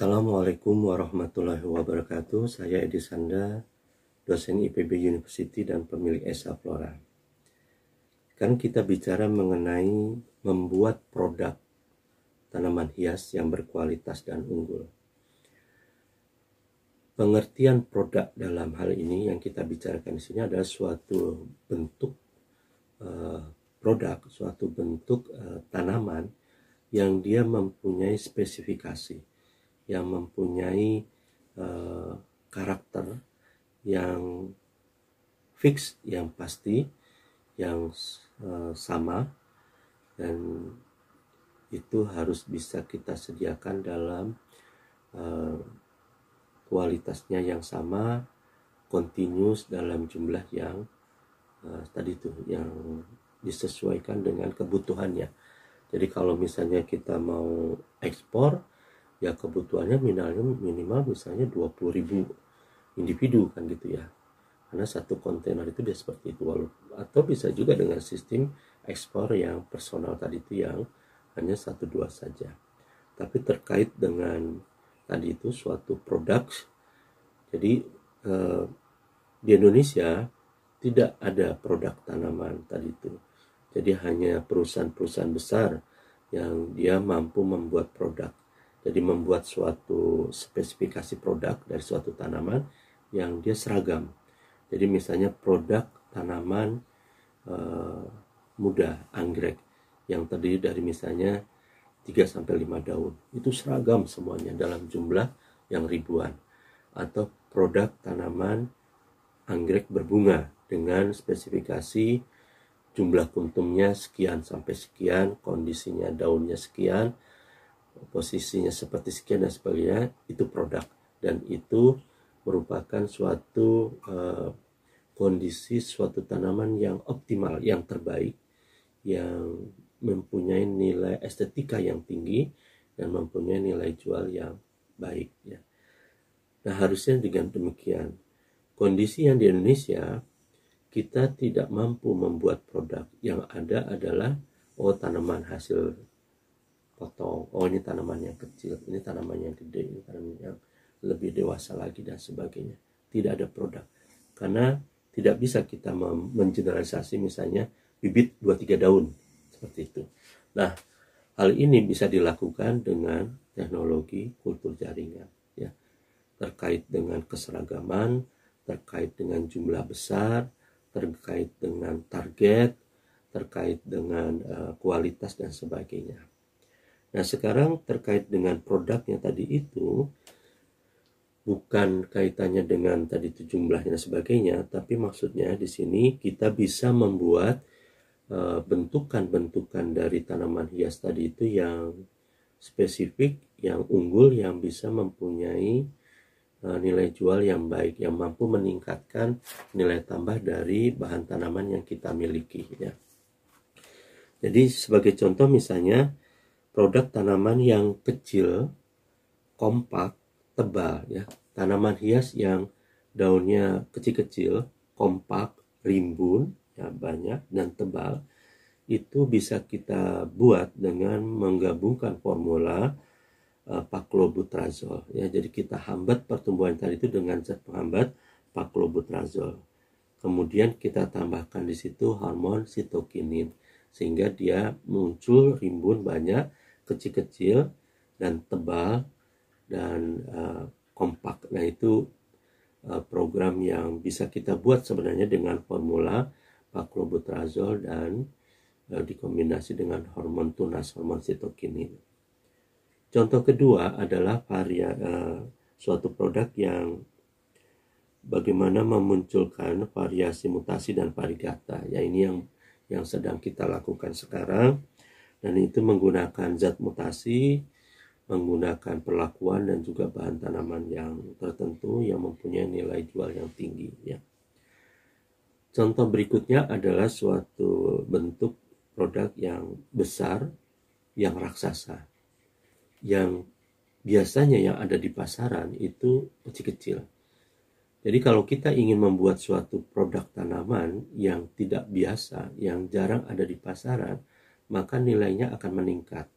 Assalamualaikum warahmatullahi wabarakatuh. Saya Edi Sanda, dosen IPB University dan pemilik Esa Flora. Sekarang kita bicara mengenai membuat produk tanaman hias yang berkualitas dan unggul. Pengertian produk dalam hal ini yang kita bicarakan di sini adalah suatu bentuk produk, suatu bentuk tanaman yang dia mempunyai spesifikasi, yang mempunyai karakter yang fix, yang pasti, yang sama, dan itu harus bisa kita sediakan dalam kualitasnya yang sama, continuous dalam jumlah yang tadi itu yang disesuaikan dengan kebutuhannya. Jadi kalau misalnya kita mau ekspor, ya kebutuhannya minimal misalnya 20.000 individu kan gitu ya, karena satu kontainer itu dia seperti itu. Atau bisa juga dengan sistem ekspor yang personal tadi itu yang hanya 1-2 saja. Tapi terkait dengan tadi itu suatu produk, jadi di Indonesia tidak ada produk tanaman tadi itu. Jadi hanya perusahaan-perusahaan besar yang dia mampu membuat produk. Jadi membuat suatu spesifikasi produk dari suatu tanaman yang dia seragam. Jadi misalnya produk tanaman muda, anggrek, yang terdiri dari misalnya 3-5 daun. Itu seragam semuanya dalam jumlah yang ribuan. Atau produk tanaman anggrek berbunga dengan spesifikasi jumlah kuntumnya sekian sampai sekian, kondisinya daunnya sekian, posisinya seperti sekian dan sebagainya. Itu produk, dan itu merupakan suatu kondisi suatu tanaman yang optimal, yang terbaik, yang mempunyai nilai estetika yang tinggi dan mempunyai nilai jual yang baik ya. Nah, harusnya dengan demikian kondisi yang di Indonesia kita tidak mampu membuat produk. Yang ada adalah tanaman hasil potong, ini tanaman yang kecil, ini tanaman yang gede, ini tanaman yang lebih dewasa lagi dan sebagainya. Tidak ada produk, karena tidak bisa kita mengeneralisasi misalnya bibit 2-3 daun seperti itu. Nah, hal ini bisa dilakukan dengan teknologi kultur jaringan ya, terkait dengan keseragaman, terkait dengan jumlah besar, terkait dengan target, terkait dengan kualitas dan sebagainya. Nah, sekarang terkait dengan produknya tadi itu, bukan kaitannya dengan tadi itu jumlahnya dan sebagainya, tapi maksudnya di sini kita bisa membuat bentukan-bentukan dari tanaman hias tadi itu yang spesifik, yang unggul, yang bisa mempunyai nilai jual yang baik, yang mampu meningkatkan nilai tambah dari bahan tanaman yang kita miliki ya. Jadi sebagai contoh misalnya produk tanaman yang kecil, kompak, tebal ya, tanaman hias yang daunnya kecil-kecil, kompak, rimbun ya, banyak dan tebal, itu bisa kita buat dengan menggabungkan formula paklobutrazol ya. Jadi kita hambat pertumbuhan tadi itu dengan zat penghambat paklobutrazol. Kemudian kita tambahkan di situ hormon sitokinin sehingga dia muncul rimbun banyak, kecil-kecil dan tebal dan kompak. Nah, itu program yang bisa kita buat sebenarnya dengan formula paklobutrazol dan dikombinasi dengan hormon tunas, hormon sitokinin. Contoh kedua adalah suatu produk yang bagaimana memunculkan variasi mutasi dan varigata. Ya, ini yang sedang kita lakukan sekarang, dan itu menggunakan zat mutasi, menggunakan perlakuan dan juga bahan tanaman yang tertentu yang mempunyai nilai jual yang tinggi ya. Contoh berikutnya adalah suatu bentuk produk yang besar, yang raksasa, yang biasanya yang ada di pasaran itu kecil-kecil. Jadi kalau kita ingin membuat suatu produk tanaman yang tidak biasa, yang jarang ada di pasaran, maka nilainya akan meningkat.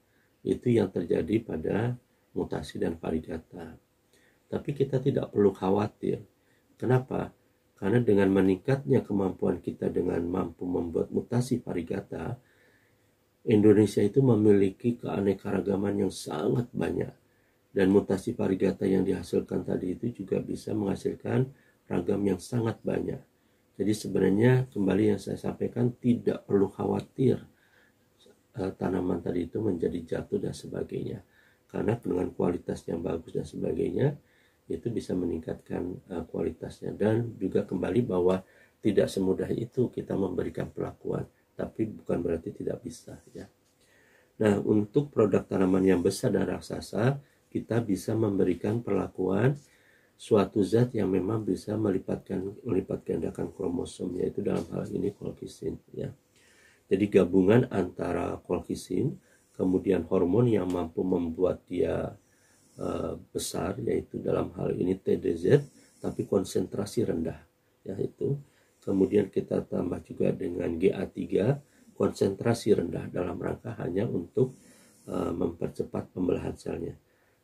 Itu yang terjadi pada mutasi dan variegata. Tapi kita tidak perlu khawatir. Kenapa? Karena dengan meningkatnya kemampuan kita dengan mampu membuat mutasi variegata, Indonesia itu memiliki keanekaragaman yang sangat banyak. Dan mutasi variegata yang dihasilkan tadi itu juga bisa menghasilkan ragam yang sangat banyak. Jadi sebenarnya kembali yang saya sampaikan, tidak perlu khawatir tanaman tadi itu menjadi jatuh dan sebagainya. Karena dengan kualitas yang bagus dan sebagainya, itu bisa meningkatkan kualitasnya. Dan juga kembali bahwa tidak semudah itu kita memberikan perlakuan, tapi bukan berarti tidak bisa ya. Nah, untuk produk tanaman yang besar dan raksasa, kita bisa memberikan perlakuan suatu zat yang memang bisa melipat gandakan kromosom, yaitu dalam hal ini colchicine ya. Jadi gabungan antara colchicine kemudian hormon yang mampu membuat dia besar, yaitu dalam hal ini TDZ, tapi konsentrasi rendah yaitu. Kemudian kita tambah juga dengan GA3, konsentrasi rendah, dalam rangka hanya untuk mempercepat pembelahan selnya.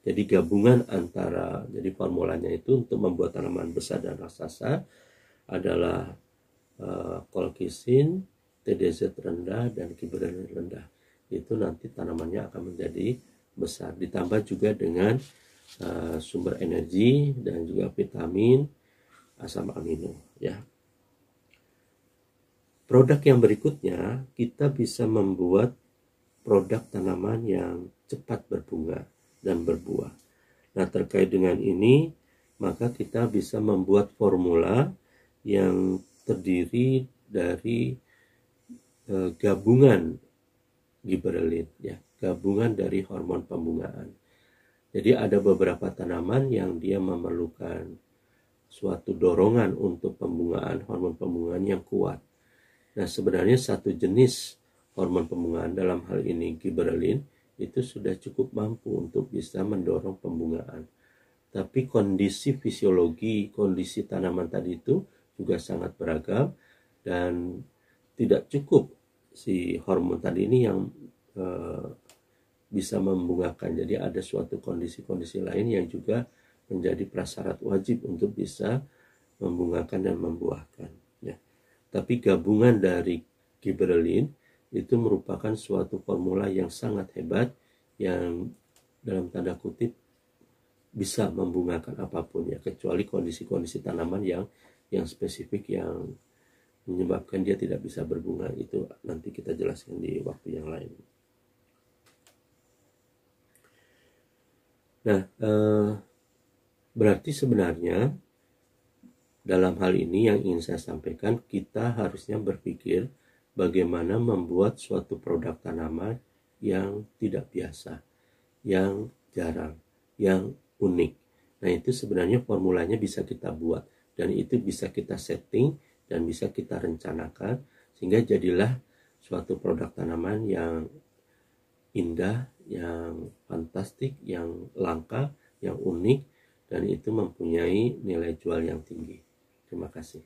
Jadi gabungan antara, jadi formulanya itu untuk membuat tanaman besar dan raksasa adalah colchicine, TDZ rendah, dan gibberellin rendah. Itu nanti tanamannya akan menjadi besar. Ditambah juga dengan sumber energi dan juga vitamin, asam amino ya. Produk yang berikutnya, kita bisa membuat produk tanaman yang cepat berbunga dan berbuah. Nah, terkait dengan ini, maka kita bisa membuat formula yang terdiri dari gabungan gibberellin ya, gabungan dari hormon pembungaan. Jadi ada beberapa tanaman yang dia memerlukan suatu dorongan untuk pembungaan, hormon pembungaan yang kuat. Nah, sebenarnya satu jenis hormon pembungaan, dalam hal ini gibberellin, itu sudah cukup mampu untuk bisa mendorong pembungaan. Tapi kondisi fisiologi, kondisi tanaman tadi itu juga sangat beragam, dan tidak cukup si hormon tadi ini yang bisa membungakan. Jadi ada suatu kondisi-kondisi lain yang juga menjadi prasyarat wajib untuk bisa membungakan dan membuahkan ya. Tapi gabungan dari gibberellin itu merupakan suatu formula yang sangat hebat, yang dalam tanda kutip bisa membungakan apapun ya, kecuali kondisi-kondisi tanaman yang spesifik yang menyebabkan dia tidak bisa berbunga. Itu nanti kita jelaskan di waktu yang lain. Nah, berarti sebenarnya dalam hal ini yang ingin saya sampaikan, kita harusnya berpikir bagaimana membuat suatu produk tanaman yang tidak biasa, yang jarang, yang unik. Nah, itu sebenarnya formulanya bisa kita buat, dan itu bisa kita setting dan bisa kita rencanakan, sehingga jadilah suatu produk tanaman yang indah, yang fantastik, yang langka, yang unik, dan itu mempunyai nilai jual yang tinggi. Terima kasih.